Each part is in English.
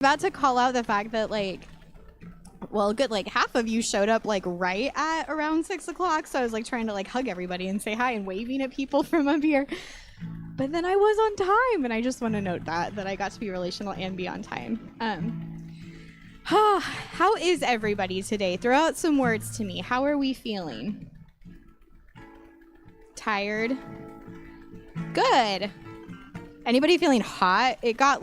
About to call out the fact that a good half of you showed up right at around 6 o'clock. So I was trying to hug everybody and say hi and waving at people from up here. But then I was on time, and I just want to note that I got to be relational and be on time. How is everybody today? Throw out some words to me. How are we feeling? Tired? Good. Anybody feeling hot? It got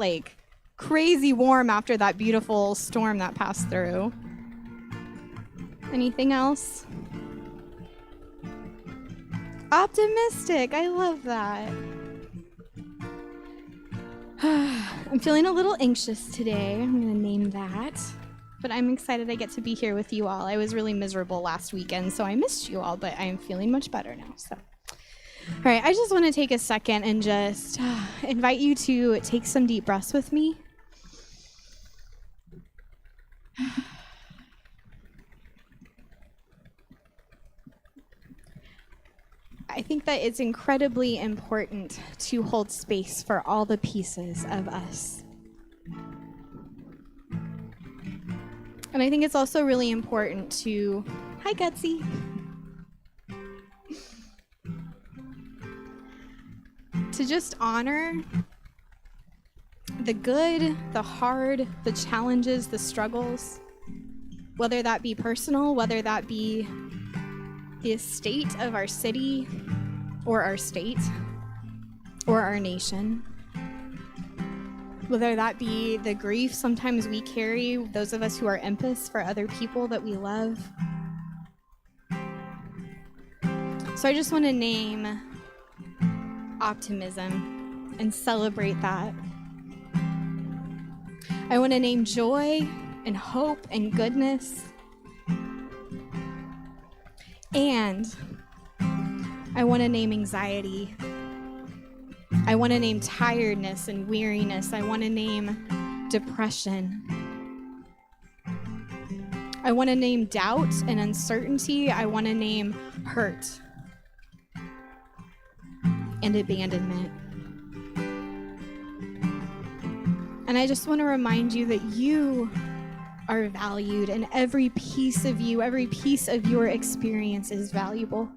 crazy warm after that beautiful storm that passed through. Anything else? Optimistic. I love that. I'm feeling a little anxious today. I'm going to name that. But I'm excited I get to be here with you all. I was really miserable last weekend, so I missed you all, but I'm feeling much better now. So, all right, I just want to take a second and just invite you to take some deep breaths with me. I think that it's incredibly important to hold space for all the pieces of us. And I think it's also really important to, hi Gutsy, to just honor the good, the hard, the challenges, the struggles, whether that be personal, whether that be the state of our city or our state or our nation, whether that be the grief sometimes we carry, those of us who are empaths for other people that we love. So I just want to name optimism and celebrate that. I want to name joy and hope and goodness. And I want to name anxiety. I want to name tiredness and weariness. I want to name depression. I want to name doubt and uncertainty. I want to name hurt and abandonment. And I just want to remind you that you are valued, and every piece of you, every piece of your experience is valuable.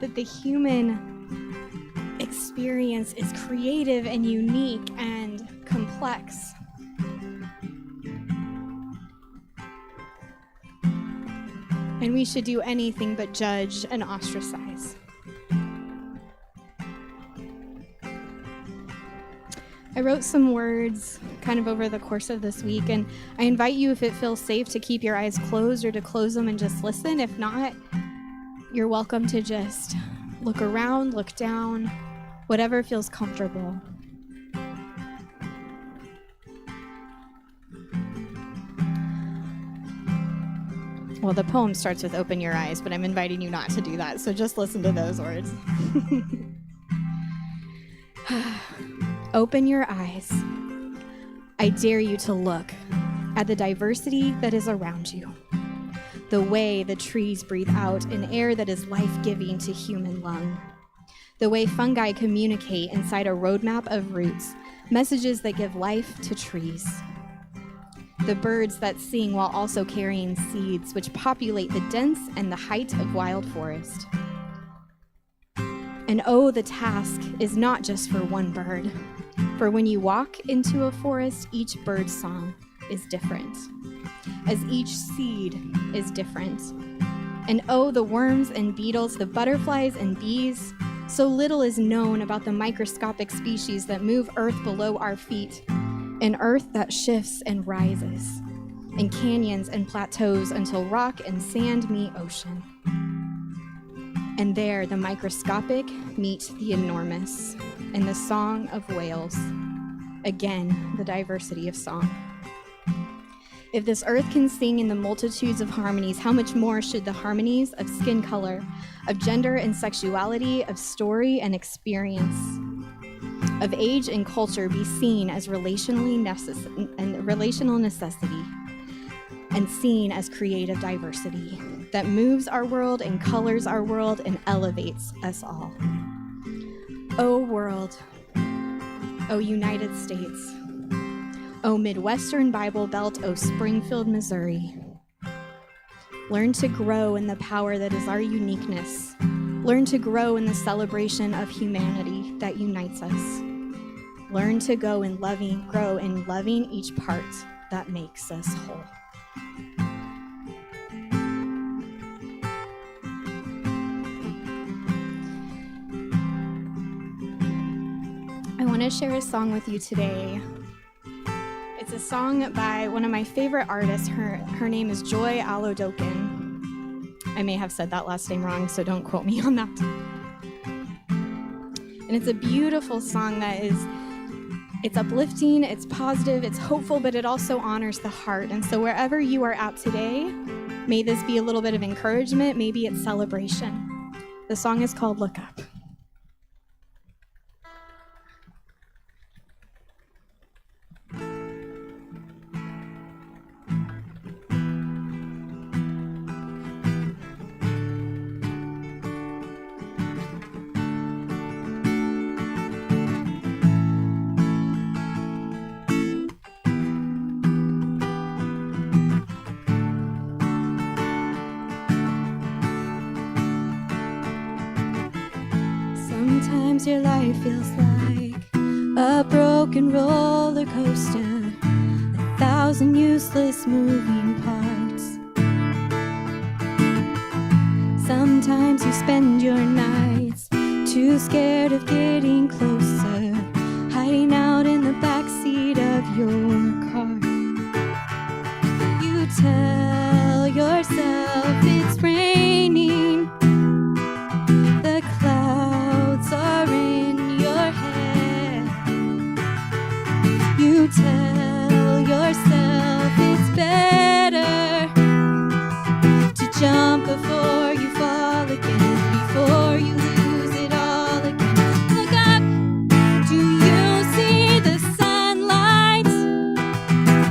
That the human experience is creative and unique and complex. And we should do anything but judge and ostracize. I wrote some words kind of over the course of this week, and I invite you, if it feels safe, to keep your eyes closed or to close them and just listen. If not, you're welcome to just look around, look down, whatever feels comfortable. Well, the poem starts with open your eyes, but I'm inviting you not to do that, so just listen to those words. Open your eyes. I dare you to look at the diversity that is around you. The way the trees breathe out an air that is life-giving to human lung. The way fungi communicate inside a roadmap of roots, messages that give life to trees. The birds that sing while also carrying seeds, which populate the dense and the height of wild forest. And oh, the task is not just for one bird. For when you walk into a forest, each bird's song is different, as each seed is different. And oh, the worms and beetles, the butterflies and bees, so little is known about the microscopic species that move earth below our feet, an earth that shifts and rises, in canyons and plateaus until rock and sand meet ocean. And there, the microscopic meet the enormous, in the song of whales. Again, the diversity of song. If this earth can sing in the multitudes of harmonies, how much more should the harmonies of skin color, of gender and sexuality, of story and experience, of age and culture be seen as relational necessity, and seen as creative diversity that moves our world and colors our world and elevates us all. Oh world, O United States, O Midwestern Bible Belt, O Springfield, Missouri. Learn to grow in the power that is our uniqueness. Learn to grow in the celebration of humanity that unites us. Learn to grow in loving each part that makes us whole. I want to share a song with you today. It's a song by one of my favorite artists. Her name is Joy Alodokin. I may have said that last name wrong, so don't quote me on that. And it's a beautiful song it's uplifting, it's positive, it's hopeful, but it also honors the heart. And so wherever you are at today, may this be a little bit of encouragement, maybe it's celebration. The song is called Look Up. Sometimes your life feels like a broken roller coaster, 1,000 useless moving parts. Sometimes you spend your nights too scared of getting closer, hiding out in the backseat of your car. You tell yourself it's raining, the clouds are in your head. You tell yourself it's better to jump before you fall again, before you lose it all again. Look up, do you see the sunlight?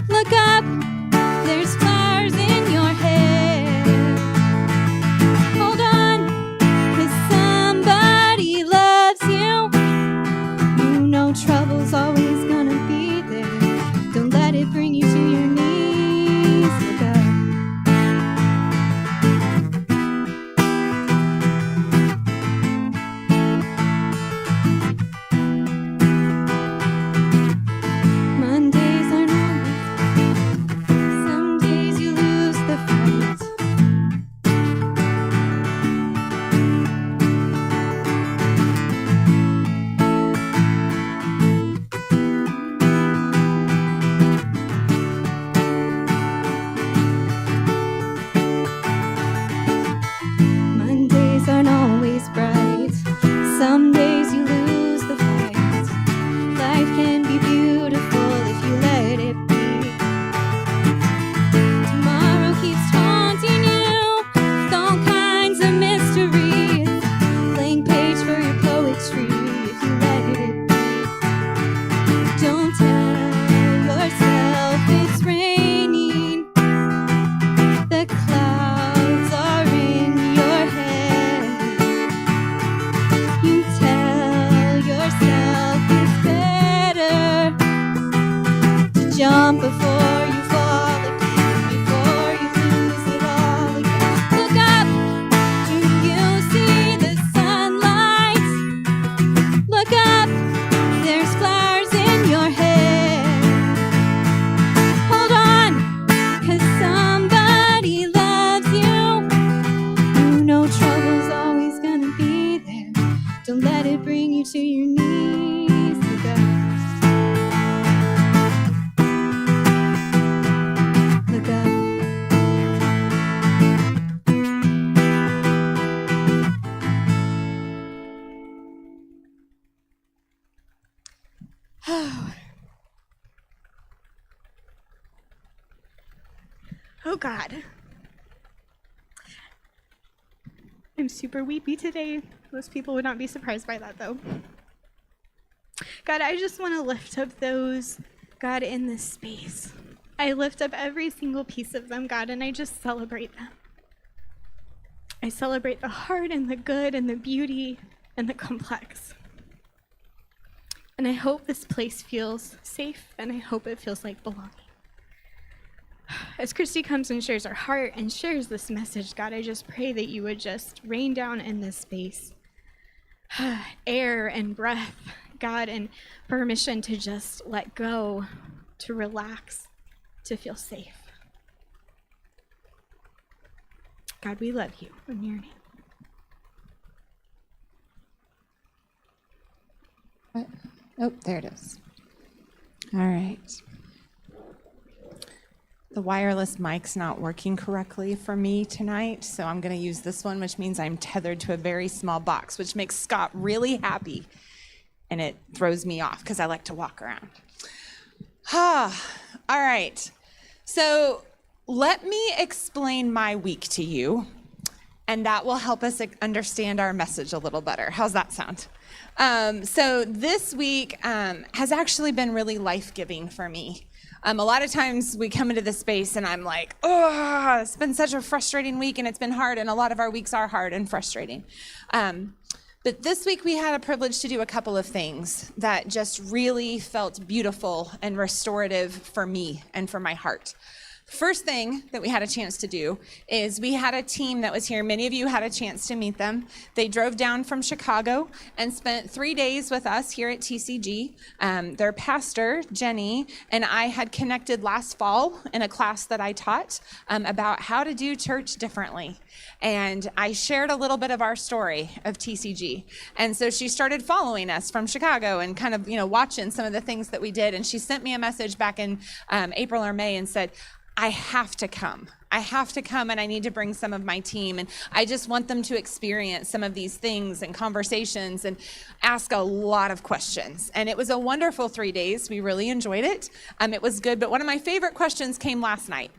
Look up, there's flowers in your hair. Hold on, 'cause somebody loves you. You know trouble's always gonna be there. Don't let it bring you to your knees. Look up. Mondays aren't always, some days you lose the fight. Mondays aren't always bright. Some days you lose the fight. Life can be beautiful if you let it be. Tomorrow keeps taunting you with all kinds of mysteries. Blank page for your poetry if you let it be. Don't tell yourself it's raining, the clouds are in your head. You tell yourself it's better to jump before you fall again, before you lose it all again. Look up, do you see the sunlight? Look up, there's flowers in your hair. Hold on, 'cause somebody loves you. You know trouble's always gonna be there. Don't let it bring you to your knees. Look up. Look up. Oh God. I'm super weepy today. Most people would not be surprised by that though. God, I just want to lift up those, God, in this space. I lift up every single piece of them, God, and I just celebrate them. I celebrate the hard and the good and the beauty and the complex. And I hope this place feels safe, and I hope it feels like belonging. As Christy comes and shares her heart and shares this message, God, I just pray that you would just rain down in this space air and breath, God, and permission to just let go, to relax, to feel safe. God, we love you in your name. What? Oh, there it is. All right. The wireless mic's not working correctly for me tonight, so I'm going to use this one, which means I'm tethered to a very small box, which makes Scott really happy, and it throws me off because I like to walk around. All right. So let me explain my week to you, and that will help us understand our message a little better. How's that sound? So this week has actually been really life-giving for me. A lot of times we come into this space and I'm like, oh, it's been such a frustrating week and it's been hard, and a lot of our weeks are hard and frustrating. But this week we had a privilege to do a couple of things that just really felt beautiful and restorative for me and for my heart. First thing that we had a chance to do is we had a team that was here. Many of you had a chance to meet them. They drove down from Chicago and spent 3 days with us here at TCG. Their pastor, Jenny, and I had connected last fall in a class that I taught about how to do church differently. And I shared a little bit of our story of TCG. And so she started following us from Chicago and kind of, watching some of the things that we did. And she sent me a message back in April or May and said, I have to come. I have to come, and I need to bring some of my team. And I just want them to experience some of these things and conversations and ask a lot of questions. And it was a wonderful 3 days. We really enjoyed it. It was good. But one of my favorite questions came last night.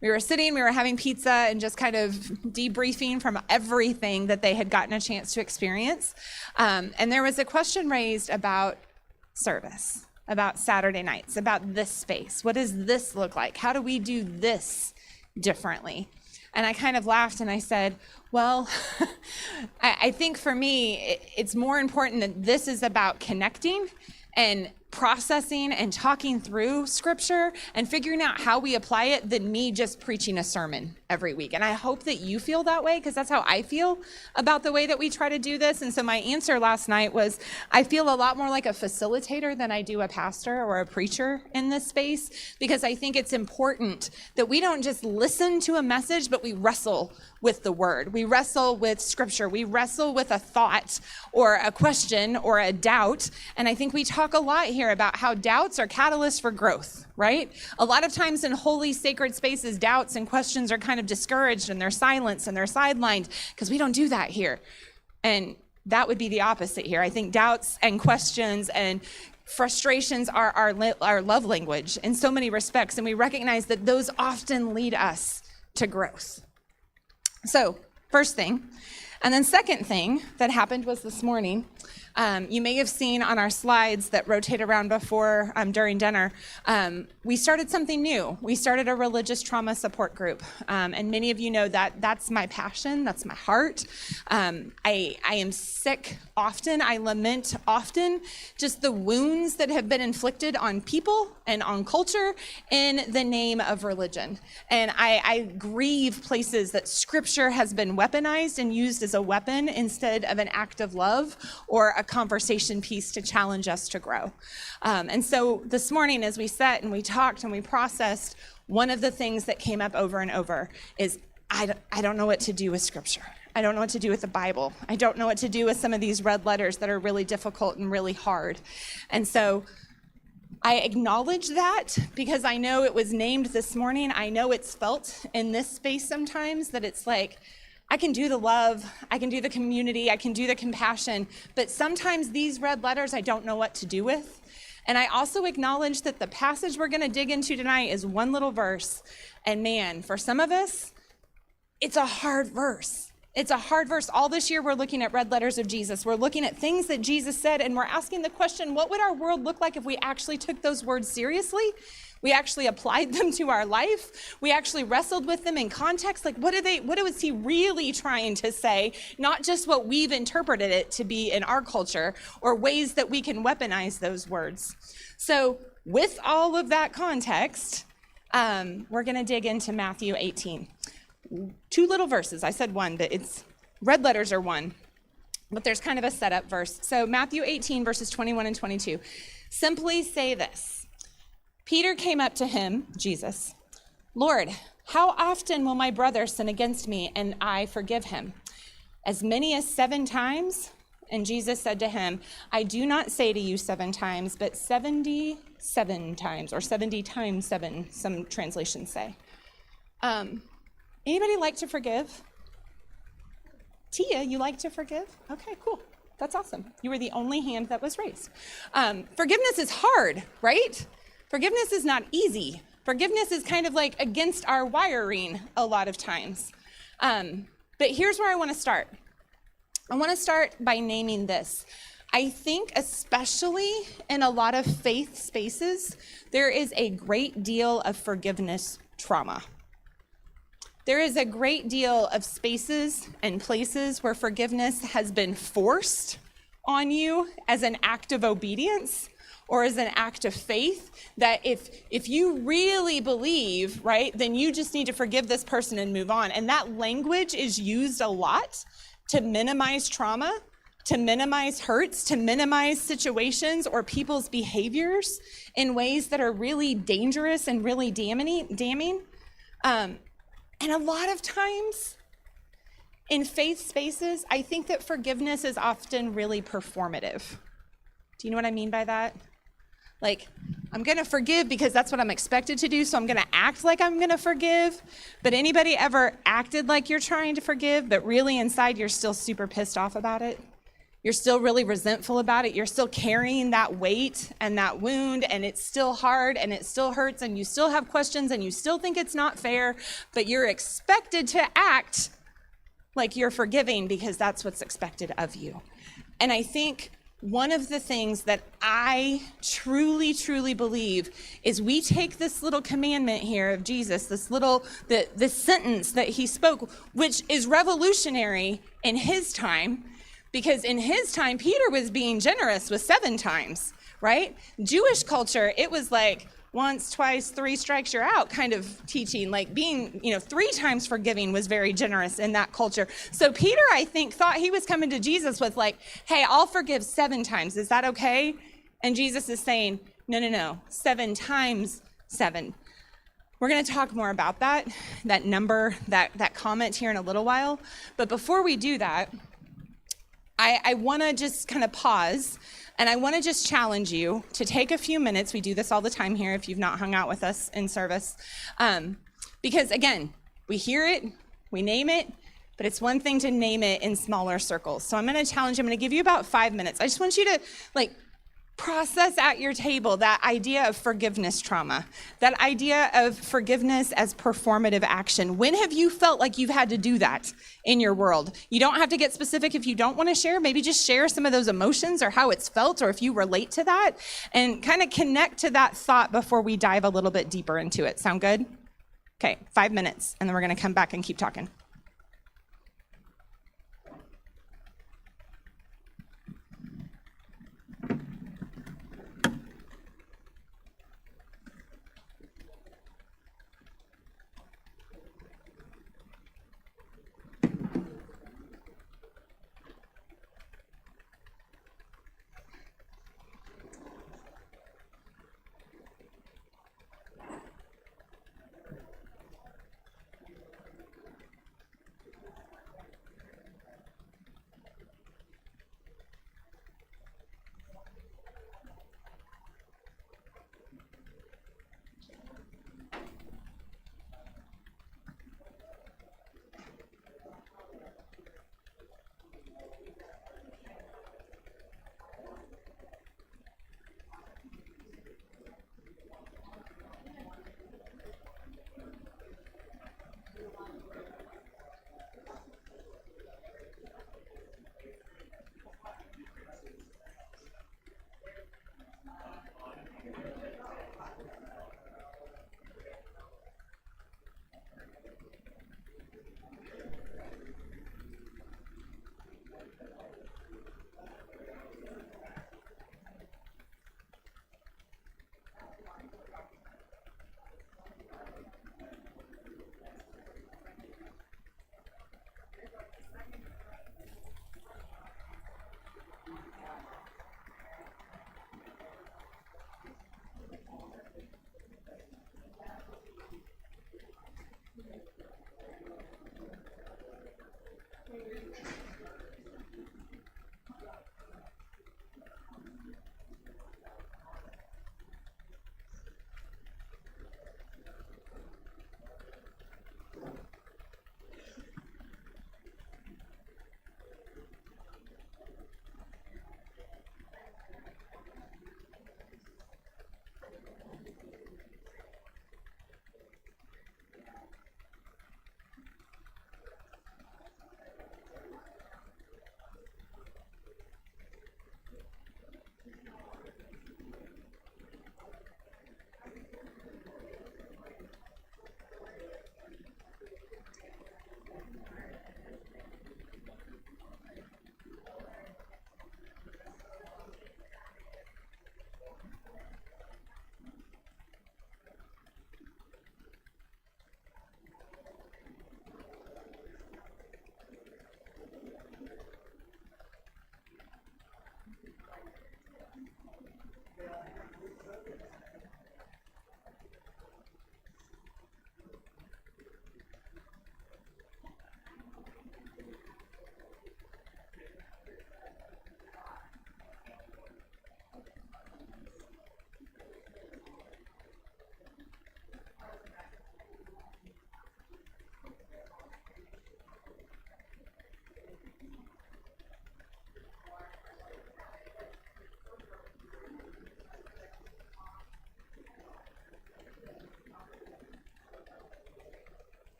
We were having pizza and just kind of debriefing from everything that they had gotten a chance to experience. And there was a question raised about service, about Saturday nights, about this space. What does this look like? How do we do this differently? And I kind of laughed and I said, well, I think for me, it's more important that this is about connecting and processing and talking through scripture and figuring out how we apply it than me just preaching a sermon every week. And I hope that you feel that way, because that's how I feel about the way that we try to do this. And so my answer last night was, I feel a lot more like a facilitator than I do a pastor or a preacher in this space, because I think it's important that we don't just listen to a message, but we wrestle with the word. We wrestle with scripture. We wrestle with a thought or a question or a doubt. And I think we talk a lot here about how doubts are catalysts for growth, right? A lot of times in holy, sacred spaces, doubts and questions are kind of discouraged and they're silenced and they're sidelined, because we don't do that here. And that would be the opposite here. I think doubts and questions and frustrations are our love language in so many respects. And we recognize that those often lead us to growth. So, first thing. And then second thing that happened was this morning. You may have seen on our slides that rotate around before during dinner, we started something new. We started a religious trauma support group. And many of you know that that's my passion, that's my heart. I am sick often, I lament often, just the wounds that have been inflicted on people and on culture in the name of religion. And I grieve places that scripture has been weaponized and used as a weapon instead of an act of love or a conversation piece to challenge us to grow. And so this morning, as we sat and we talked and we processed, one of the things that came up over and over is, I don't know what to do with scripture. I don't know what to do with the Bible. I don't know what to do with some of these red letters that are really difficult and really hard. And so I acknowledge that because I know it was named this morning. I know it's felt in this space sometimes that it's like, I can do the love, I can do the community, I can do the compassion, but sometimes these red letters I don't know what to do with. And I also acknowledge that the passage we're going to dig into tonight is one little verse. And man, for some of us, it's a hard verse. It's a hard verse. All this year, we're looking at red letters of Jesus. We're looking at things that Jesus said, and we're asking the question, what would our world look like if we actually took those words seriously? We actually applied them to our life. We actually wrestled with them in context. Like, what was he really trying to say? Not just what we've interpreted it to be in our culture, or ways that we can weaponize those words. So with all of that context, we're going to dig into Matthew 18. 2 little verses. I said one, but it's red letters are one, but there's kind of a setup verse. So Matthew 18, verses 21 and 22. Simply say this. Peter came up to him, Jesus, Lord, how often will my brother sin against me and I forgive him? As many as 7 times? And Jesus said to him, I do not say to you 7 times, but 77 times, or 70 times 7, some translations say. Anybody like to forgive? Tia, you like to forgive? Okay, cool. That's awesome. You were the only hand that was raised. Forgiveness is hard, right? Forgiveness is not easy. Forgiveness is kind of like against our wiring a lot of times. But here's where I want to start. I want to start by naming this. I think especially in a lot of faith spaces, there is a great deal of forgiveness trauma. There is a great deal of spaces and places where forgiveness has been forced on you as an act of obedience or as an act of faith, that if you really believe, right, then you just need to forgive this person and move on. And that language is used a lot to minimize trauma, to minimize hurts, to minimize situations or people's behaviors in ways that are really dangerous and really damning. And a lot of times in faith spaces, I think that forgiveness is often really performative. Do you know what I mean by that? Like, I'm going to forgive because that's what I'm expected to do, so I'm going to act like I'm going to forgive. But anybody ever acted like you're trying to forgive, but really inside you're still super pissed off about it? You're still really resentful about it. You're still carrying that weight and that wound, and it's still hard and it still hurts, and you still have questions and you still think it's not fair, but you're expected to act like you're forgiving because that's what's expected of you. And I think one of the things that I truly, truly believe is we take this little commandment here of Jesus, this sentence that he spoke, which is revolutionary in his time, because in his time, Peter was being generous with 7 times, right? Jewish culture, it was like once, twice, 3 strikes, you're out kind of teaching. Like being, 3 times forgiving was very generous in that culture. So Peter, I think, thought he was coming to Jesus with like, hey, I'll forgive 7 times. Is that okay? And Jesus is saying, no, 7 times 7. We're going to talk more about that number, that comment here in a little while. But before we do that, I want to just kind of pause, and I want to just challenge you to take a few minutes. We do this all the time here if you've not hung out with us in service. Because again, we hear it, we name it, but it's one thing to name it in smaller circles. So I'm going to challenge you. I'm going to give you about 5 minutes. I just want you to process at your table that idea of forgiveness trauma, that idea of forgiveness as performative action. When have you felt like you've had to do that in your world? You don't have to get specific if you don't want to share. Maybe just share some of those emotions or how it's felt, or if you relate to that, and kind of connect to that thought before we dive a little bit deeper into it. Sound good? Okay, 5 minutes, and then we're going to come back and keep talking.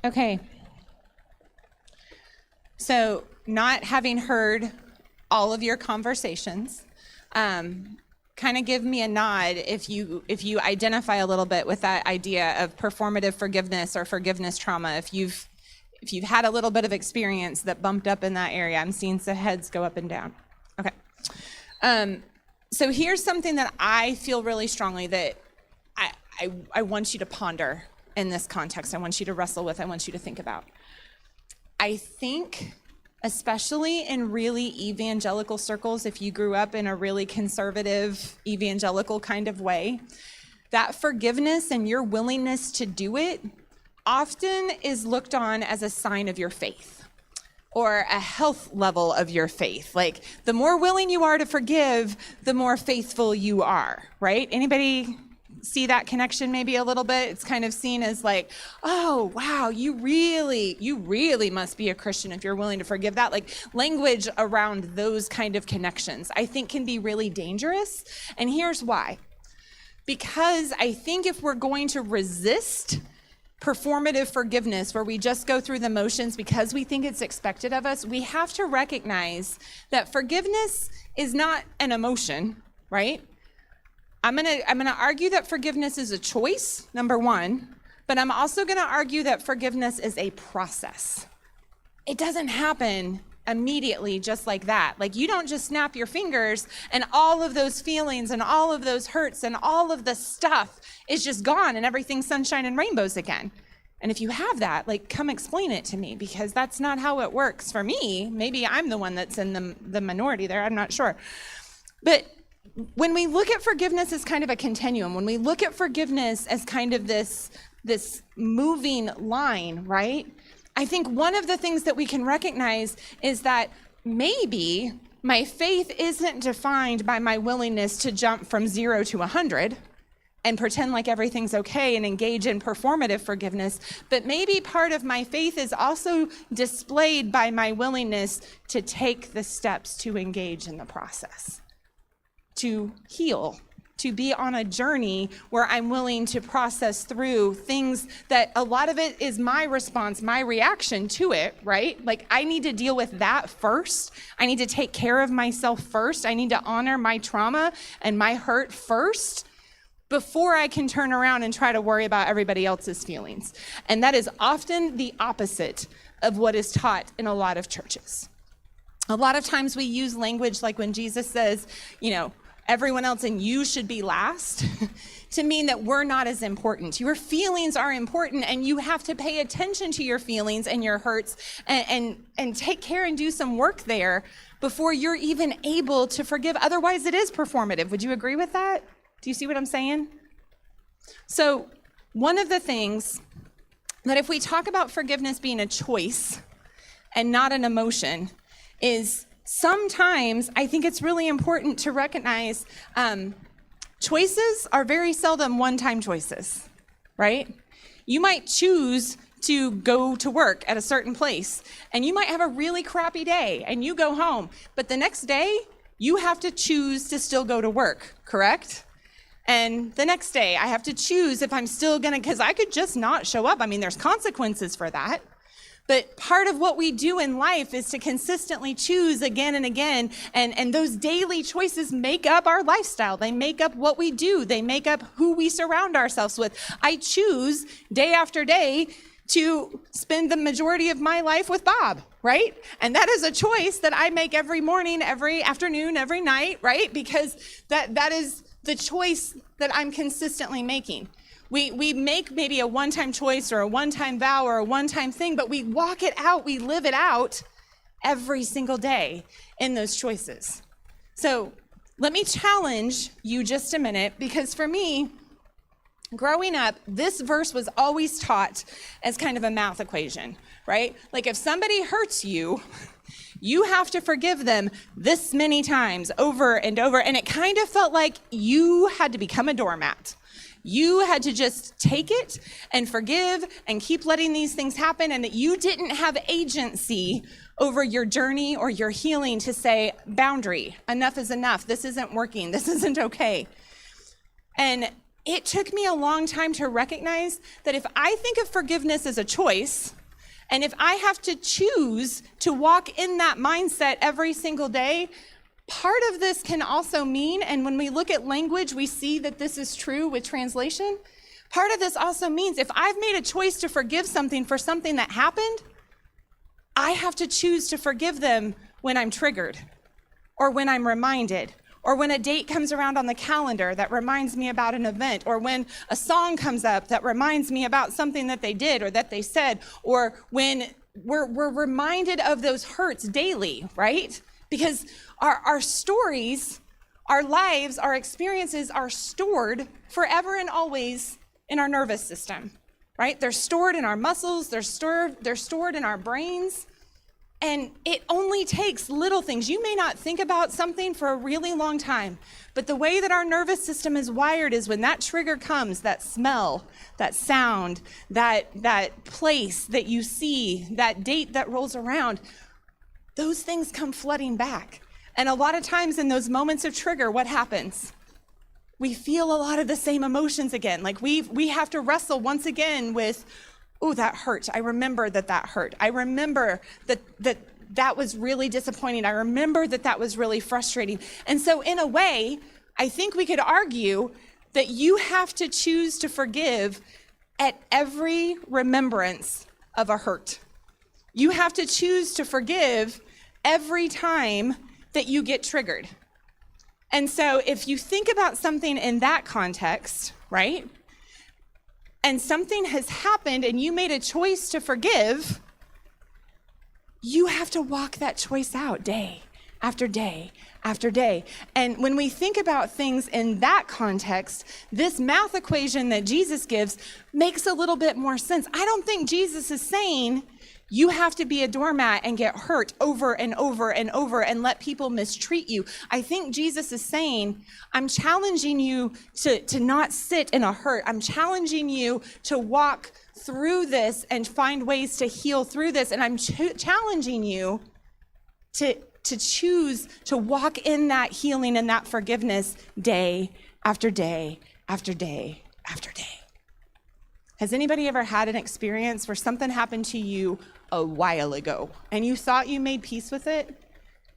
Okay. So not having heard all of your conversations, kind of give me a nod if you identify a little bit with that idea of performative forgiveness or forgiveness trauma. If you've had a little bit of experience that bumped up in that area. I'm seeing some heads go up and down. Okay. So here's something that I feel really strongly that I want you to ponder in this context. I want you to wrestle with. I want you to think about. I think, especially in really evangelical circles, if you grew up in a really conservative evangelical kind of way, that forgiveness and your willingness to do it often is looked on as a sign of your faith or a health level of your faith. Like, the more willing you are to forgive, the more faithful you are, right? Anybody see that connection maybe a little bit? It's kind of seen as like, oh, wow, you really must be a Christian if you're willing to forgive that. Like, language around those kind of connections, I think, can be really dangerous. And here's why. because I think if we're going to resist performative forgiveness, where we just go through the motions because we think it's expected of us, we have to recognize that forgiveness is not an emotion, right? I'm gonna argue that forgiveness is a choice, number one, but I'm also gonna argue that forgiveness is a process. It doesn't happen immediately just like that. Like, you don't just snap your fingers and all of those feelings and all of those hurts and all of the stuff is just gone and everything's sunshine and rainbows again. And if you have that, like, come explain it to me, because that's not how it works for me. Maybe I'm the one that's in the minority there, I'm not sure. But when we look at forgiveness as kind of a continuum, when we look at forgiveness as kind of this moving line, right? I think one of the things that we can recognize is that maybe my faith isn't defined by my willingness to jump from 0 to 100 and pretend like everything's okay and engage in performative forgiveness, but maybe part of my faith is also displayed by my willingness to take the steps to engage in the process, to heal, to be on a journey where I'm willing to process through things that a lot of it is my response, my reaction to it, right? Like, I need to deal with that first. I need to take care of myself first. I need to honor my trauma and my hurt first before I can turn around and try to worry about everybody else's feelings. And that is often the opposite of what is taught in a lot of churches. A lot of times we use language like when Jesus says, everyone else and you should be last, to mean that we're not as important. Your feelings are important, and you have to pay attention to your feelings and your hurts and take care and do some work there before you're even able to forgive. Otherwise, it is performative. Would you agree with that? Do you see what I'm saying? So one of the things that, if we talk about forgiveness being a choice and not an emotion, is sometimes I think it's really important to recognize choices are very seldom one-time choices, right? You might choose to go to work at a certain place, and you might have a really crappy day, and you go home, but the next day, you have to choose to still go to work, correct? And the next day, I have to choose if I'm still gonna, because I could just not show up. I mean, there's consequences for that. But part of what we do in life is to consistently choose again and again, and those daily choices make up our lifestyle. They make up what we do. They make up who we surround ourselves with. I choose day after day to spend the majority of my life with Bob, right? And that is a choice that I make every morning, every afternoon, every night, right? Because that is the choice that I'm consistently making. We make maybe a one-time choice or a one-time vow or a one-time thing, but we walk it out, we live it out every single day in those choices. So let me challenge you just a minute, because for me, growing up, this verse was always taught as kind of a math equation, right? Like, if somebody hurts you, you have to forgive them this many times over and over. And it kind of felt like you had to become a doormat. You had to just take it and forgive and keep letting these things happen, and that you didn't have agency over your journey or your healing to say, boundary, enough is enough. This isn't working. This isn't okay. And it took me a long time to recognize that if I think of forgiveness as a choice, and if I have to choose to walk in that mindset every single day, part of this can also mean, and when we look at language, we see that this is true with translation. Part of this also means if I've made a choice to forgive something for something that happened, I have to choose to forgive them when I'm triggered, or when I'm reminded, or when a date comes around on the calendar that reminds me about an event, or when a song comes up that reminds me about something that they did or that they said, or when we're reminded of those hurts daily, right? Because our stories, our lives, our experiences are stored forever and always in our nervous system, right? They're stored in our muscles, they're stored in our brains. And it only takes little things. You may not think about something for a really long time, but the way that our nervous system is wired is when that trigger comes, that smell, that sound, that place that you see, that date that rolls around, those things come flooding back. And a lot of times in those moments of trigger, what happens? we feel a lot of the same emotions again. Like we have to wrestle once again with, oh, that hurt. I remember that hurt. I remember that was really disappointing. I remember that was really frustrating. And so in a way, I think we could argue that you have to choose to forgive at every remembrance of a hurt. You have to choose to forgive every time that you get triggered. And so if you think about something in that context, right? And something has happened and you made a choice to forgive, you have to walk that choice out day after day after day. And when we think about things in that context, this math equation that Jesus gives makes a little bit more sense. I don't think Jesus is saying you have to be a doormat and get hurt over and over and over and let people mistreat you. I think Jesus is saying, I'm challenging you to not sit in a hurt. I'm challenging you to walk through this and find ways to heal through this. And I'm challenging you to choose to walk in that healing and that forgiveness day after day after day after day. Has anybody ever had an experience where something happened to you a while ago and you thought you made peace with it,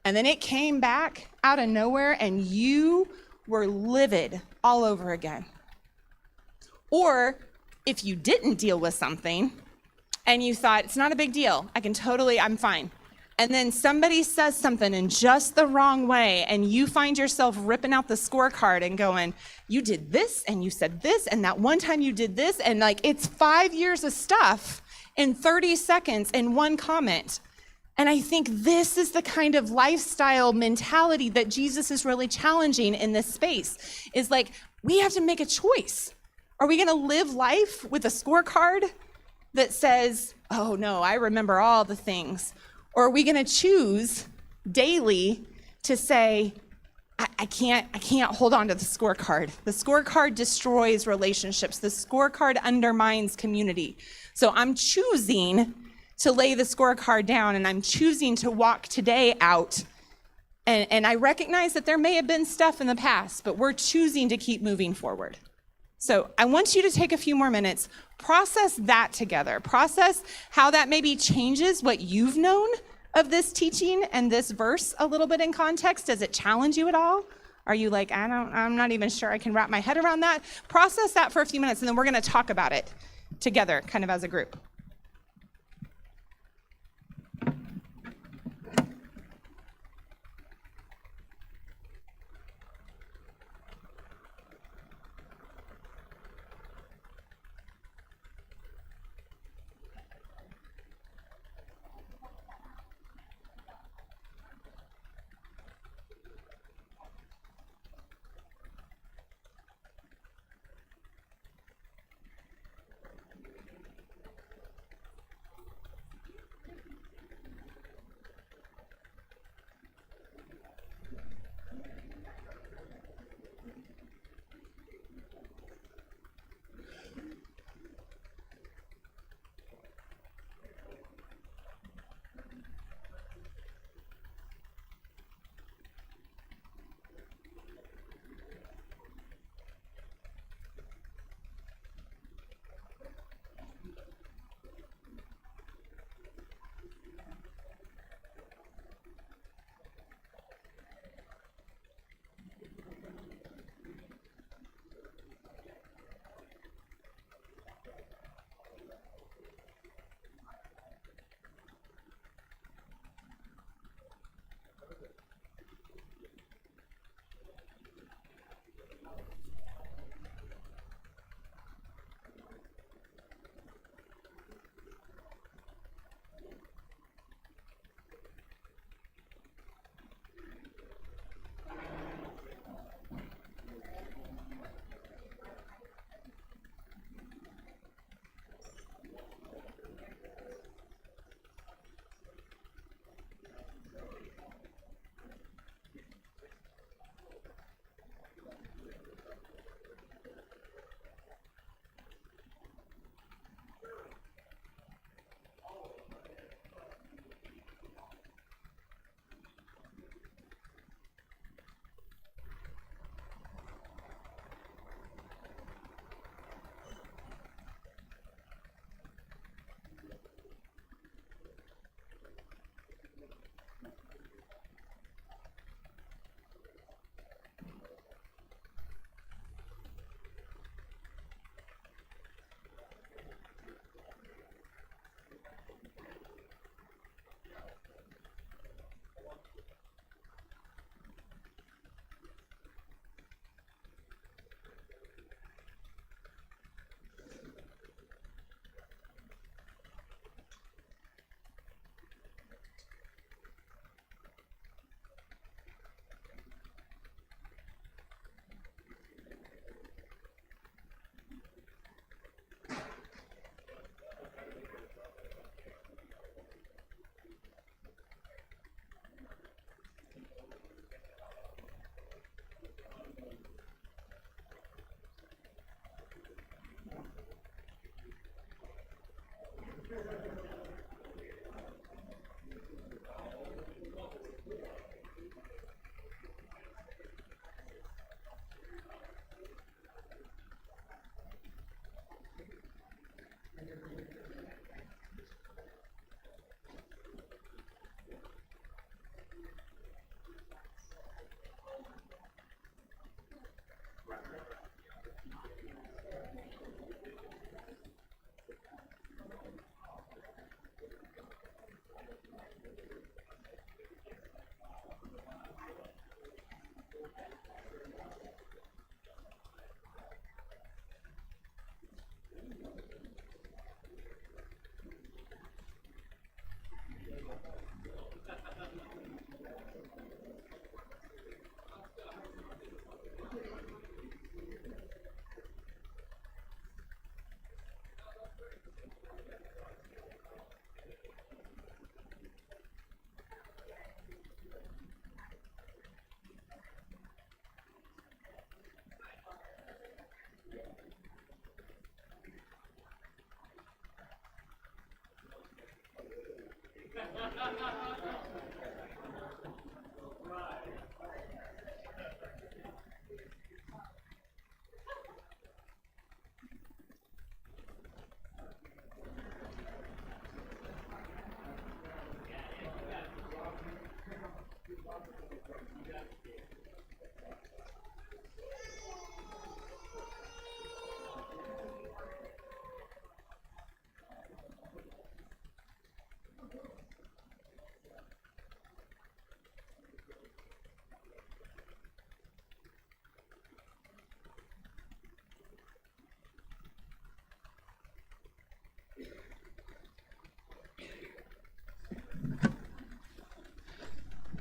and then it came back out of nowhere and you were livid all over again? Or if you didn't deal with something and you thought, it's not a big deal, I'm fine. And then somebody says something in just the wrong way and you find yourself ripping out the scorecard and going, you did this and you said this and that one time you did this, and like it's 5 years of stuff in 30 seconds in one comment. And I think this is the kind of lifestyle mentality that Jesus is really challenging in this space, is like, we have to make a choice. Are we gonna live life with a scorecard that says, oh no, I remember all the things? Or are we gonna choose daily to say, I can't hold on to the scorecard. The scorecard destroys relationships. The scorecard undermines community. So I'm choosing to lay the scorecard down, and I'm choosing to walk today out. And I recognize that there may have been stuff in the past, but we're choosing to keep moving forward. So I want you to take a few more minutes, process that together, process how that maybe changes what you've known of this teaching and this verse a little bit in context. Does it challenge you at all? Are you like, I'm not even sure I can wrap my head around that? Process that for a few minutes, and then we're gonna talk about it together, kind of as a group.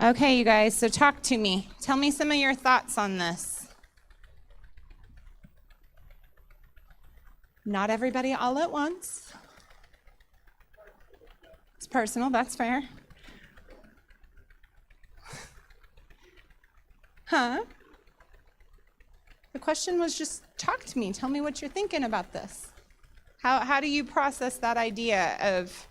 Okay, you guys, so talk to me. Tell me some of your thoughts on this. Not everybody all at once. It's personal, that's fair. Huh? The question was just talk to me. Tell me what you're thinking about this. How do you process that idea of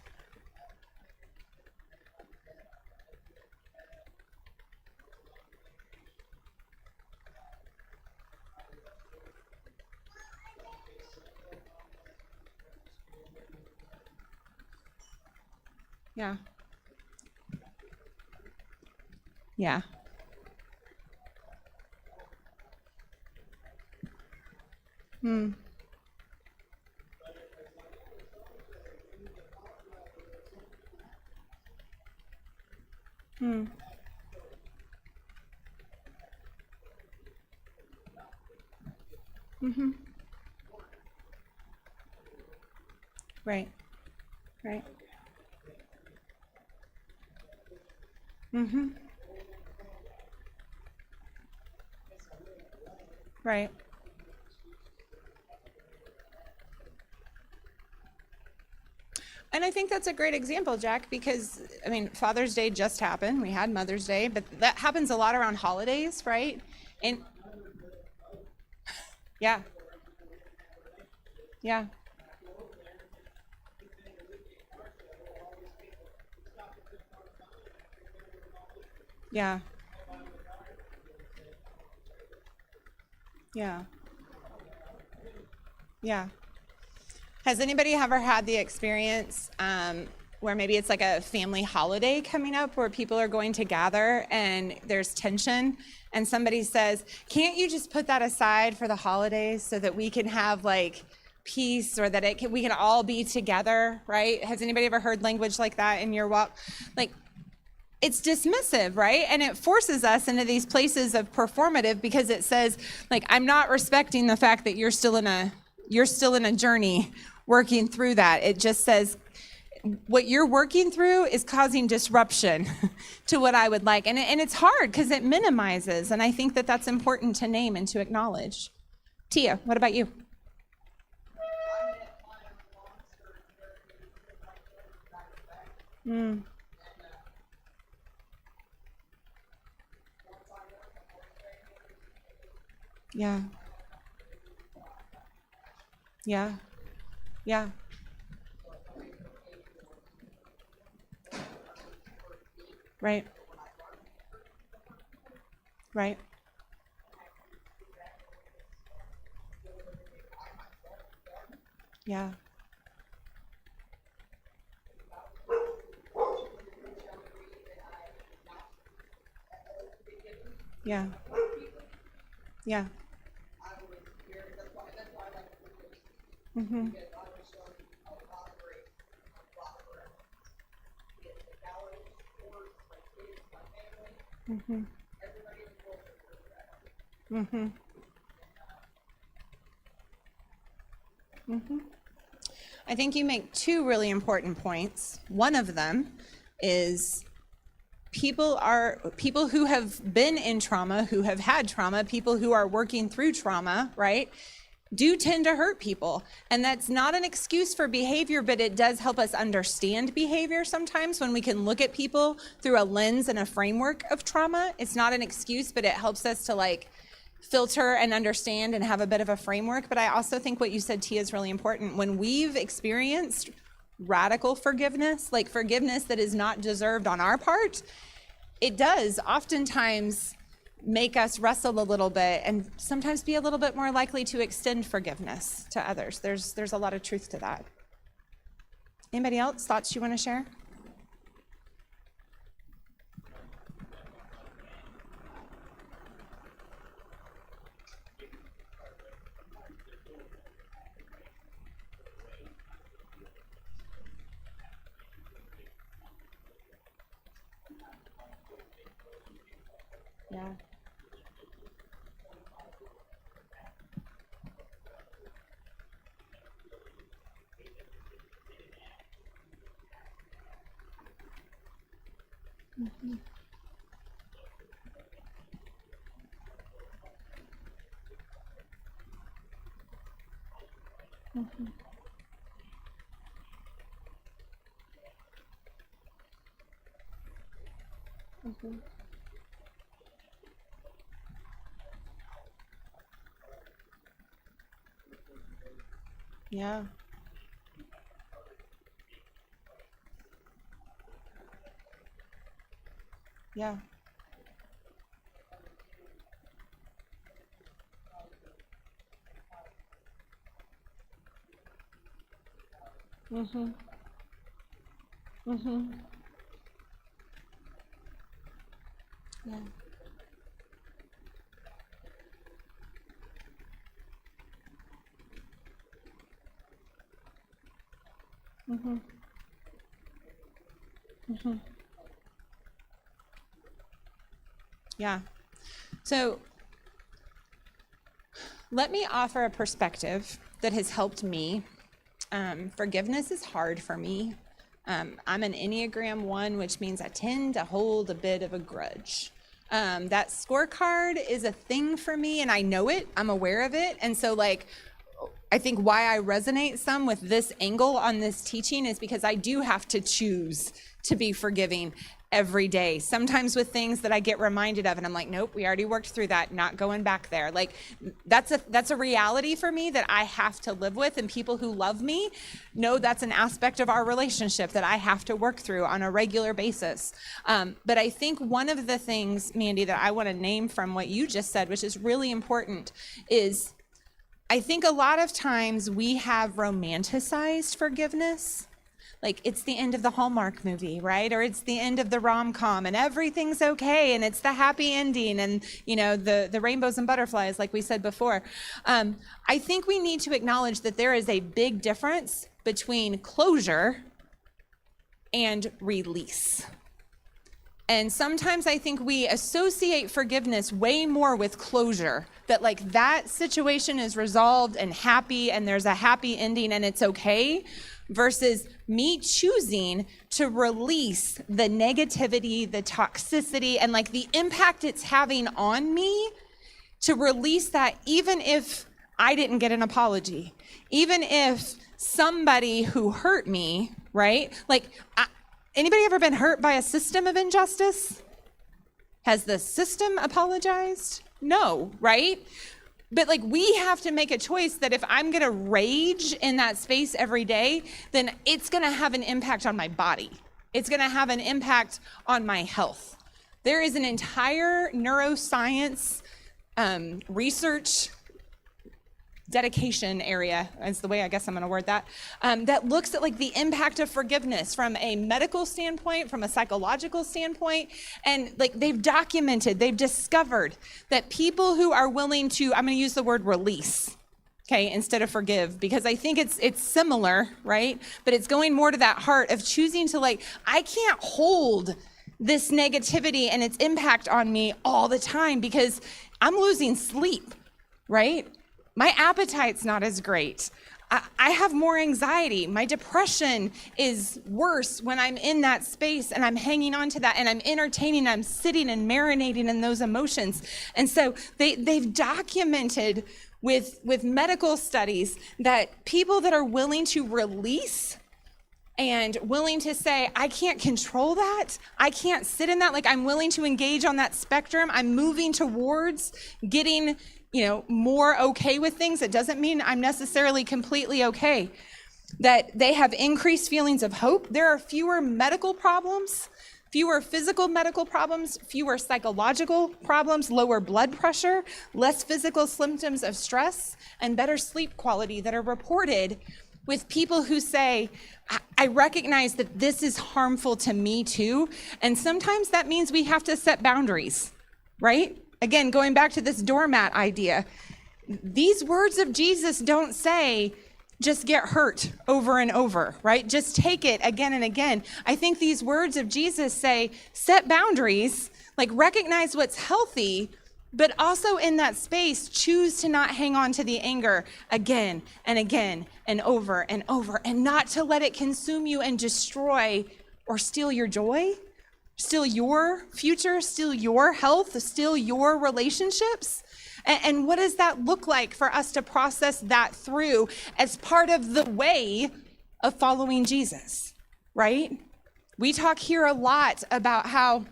Yeah. Yeah. Hmm. Hmm. Mm-hmm. Right. Right. Mm-hmm. Right. And I think that's a great example, Jack, because, I mean, Father's Day just happened. We had Mother's Day, but that happens a lot around holidays, right? And yeah. Yeah. Yeah. Yeah. Yeah. Has anybody ever had the experience where maybe it's like a family holiday coming up where people are going to gather and there's tension and somebody says, can't you just put that aside for the holidays so that we can have like peace or that we can all be together, right? Has anybody ever heard language like that in your walk? Like, it's dismissive, right? And it forces us into these places of performative because it says, like, I'm not respecting the fact that you're still in a journey working through that. It just says what you're working through is causing disruption to what I would like. And it's hard because it minimizes. And I think that that's important to name and to acknowledge. Tia, what about you? Mm. Yeah. Yeah. Yeah. Right. Right. Yeah. Yeah. Yeah. Mm-hmm. Mm-hmm. Mm-hmm. Mm-hmm. I think you make two really important points. One of them is people who have been in trauma, who have had trauma, people who are working through trauma, right, do tend to hurt people. And that's not an excuse for behavior, but it does help us understand behavior sometimes when we can look at people through a lens and a framework of trauma. It's not an excuse, but it helps us to like filter and understand and have a bit of a framework. But I also think what you said, Tia, is really important. When we've experienced radical forgiveness, like forgiveness that is not deserved on our part, it does oftentimes make us wrestle a little bit and sometimes be a little bit more likely to extend forgiveness to others. There's a lot of truth to that. Anybody else? Thoughts you want to share? Yeah. Mm-hmm. Mm-hmm. Mm-hmm. Yeah. Yeah. Mm-hmm. Mm-hmm. Yeah. Mm-hmm. Mm-hmm. Yeah. So let me offer a perspective that has helped me. Forgiveness is hard for me. I'm an Enneagram 1, which means I tend to hold a bit of a grudge. That scorecard is a thing for me, and I know it. I'm aware of it. And so, like, I think why I resonate some with this angle on this teaching is because I do have to choose to be forgiving every day. Sometimes with things that I get reminded of and I'm like, nope, we already worked through that, not going back there. Like that's a reality for me that I have to live with, and people who love me know that's an aspect of our relationship that I have to work through on a regular basis. But I think one of the things, Mandy, that I want to name from what you just said, which is really important, is I think a lot of times we have romanticized forgiveness. Like it's the end of the Hallmark movie, right? Or it's the end of the rom-com and everything's okay and it's the happy ending and, you know, the rainbows and butterflies, like we said before. I think we need to acknowledge that there is a big difference between closure and release. And sometimes I think we associate forgiveness way more with closure, that like that situation is resolved and happy and there's a happy ending and it's okay, versus me choosing to release the negativity, the toxicity, and like the impact it's having on me, to release that even if I didn't get an apology, even if somebody who hurt me, right? Like, anybody ever been hurt by a system of injustice? Has the system apologized? No, right? But like we have to make a choice that if I'm gonna rage in that space every day, then it's gonna have an impact on my body. It's going to have an impact on my health. There is an entire neuroscience research dedication area, is the way I guess I'm going to word that, that looks at like the impact of forgiveness from a medical standpoint, from a psychological standpoint, and like they've documented, they've discovered that people who are willing to, I'm going to use the word release, okay, instead of forgive, because I think it's similar, right? But it's going more to that heart of choosing to like, I can't hold this negativity and its impact on me all the time because I'm losing sleep, right? My appetite's not as great. I have more anxiety. My depression is worse when I'm in that space and I'm hanging on to that and I'm entertaining, I'm sitting and marinating in those emotions. And so they've documented with medical studies that people that are willing to release and willing to say, I can't control that, I can't sit in that, like I'm willing to engage on that spectrum, I'm moving towards getting more okay with things. It doesn't mean I'm necessarily completely okay. That they have increased feelings of hope. There are fewer medical problems, fewer physical medical problems, fewer psychological problems, lower blood pressure, less physical symptoms of stress, and better sleep quality that are reported with people who say, I recognize that this is harmful to me too. And sometimes that means we have to set boundaries, right? Again, going back to this doormat idea, these words of Jesus don't say, just get hurt over and over, right? Just take it again and again. I think these words of Jesus say, set boundaries, like recognize what's healthy, but also in that space, choose to not hang on to the anger again and again and over, and not to let it consume you and destroy or steal your joy. Still your future, still your health, still your relationships. And what does that look like for us to process that through as part of the way of following Jesus, right? We talk here a lot about how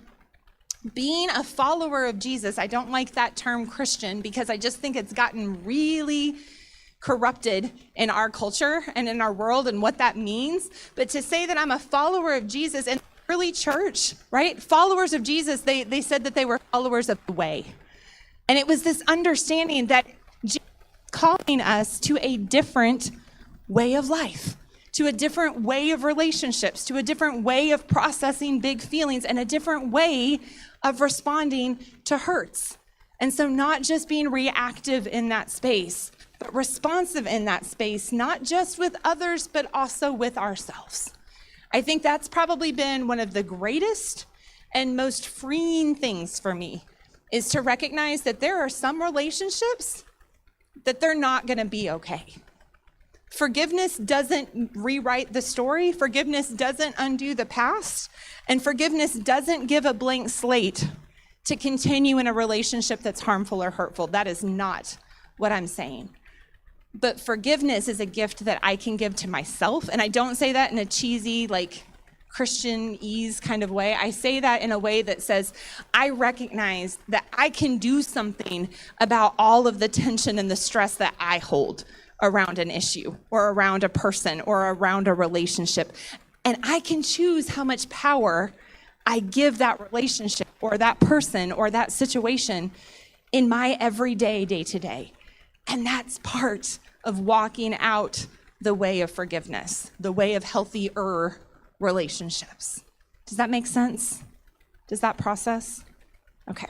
being a follower of Jesus, I don't like that term Christian because I just think it's gotten really corrupted in our culture and in our world and what that means. But to say that I'm a follower of Jesus and early church, right? Followers of Jesus, they said that they were followers of the way. And it was this understanding that Jesus is calling us to a different way of life, to a different way of relationships, to a different way of processing big feelings, and a different way of responding to hurts. And so not just being reactive in that space, but responsive in that space, not just with others, but also with ourselves. I think that's probably been one of the greatest and most freeing things for me, is to recognize that there are some relationships that they're not going to be okay. Forgiveness doesn't rewrite the story. Forgiveness doesn't undo the past. And forgiveness doesn't give a blank slate to continue in a relationship that's harmful or hurtful. That is not what I'm saying. But forgiveness is a gift that I can give to myself. And I don't say that in a cheesy, like Christian-ese kind of way. I say that in a way that says, I recognize that I can do something about all of the tension and the stress that I hold around an issue or around a person or around a relationship. And I can choose how much power I give that relationship or that person or that situation in my everyday, day-to-day. And that's part of walking out the way of forgiveness, the way of healthier relationships. Does that make sense? Does that process? Okay.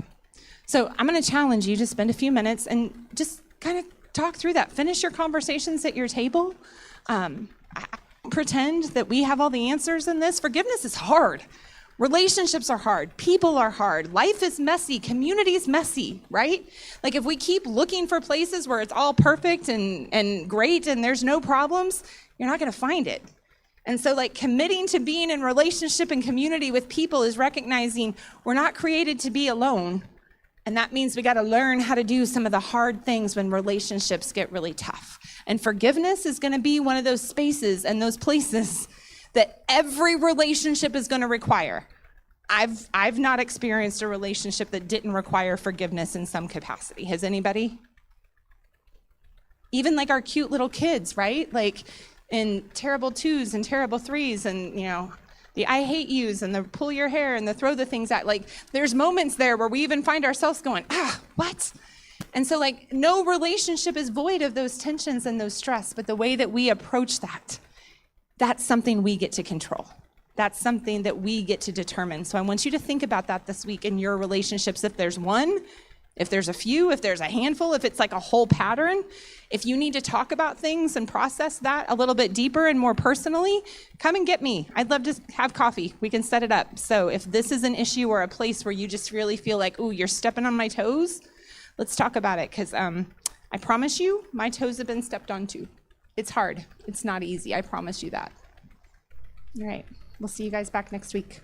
So I'm going to challenge you to spend a few minutes and just kind of talk through that. Finish your conversations at your table. I don't pretend that we have all the answers in this. Forgiveness is hard. Relationships are hard. People are hard. Life is messy. Community is messy, right? Like if we keep looking for places where it's all perfect and great and there's no problems, you're not going to find it. And so like committing to being in relationship and community with people is recognizing we're not created to be alone. And that means we got to learn how to do some of the hard things when relationships get really tough. And forgiveness is going to be one of those spaces and those places that every relationship is going to require. I've not experienced a relationship that didn't require forgiveness in some capacity. Has anybody? Even like our cute little kids, right? Like in terrible twos and terrible threes and, The I hate yous and the pull your hair and the throw the things at. Like, there's moments there where we even find ourselves going, what? And so, like, no relationship is void of those tensions and those stress, but the way that we approach that, that's something we get to control. That's something that we get to determine. So I want you to think about that this week in your relationships. If there's one, if there's a few, if there's a handful, if it's like a whole pattern, if you need to talk about things and process that a little bit deeper and more personally, come and get me. I'd love to have coffee. We can set it up. So if this is an issue or a place where you just really feel like, ooh, you're stepping on my toes, let's talk about it, because I promise you, my toes have been stepped on too. It's hard. It's not easy. I promise you that. All right. We'll see you guys back next week.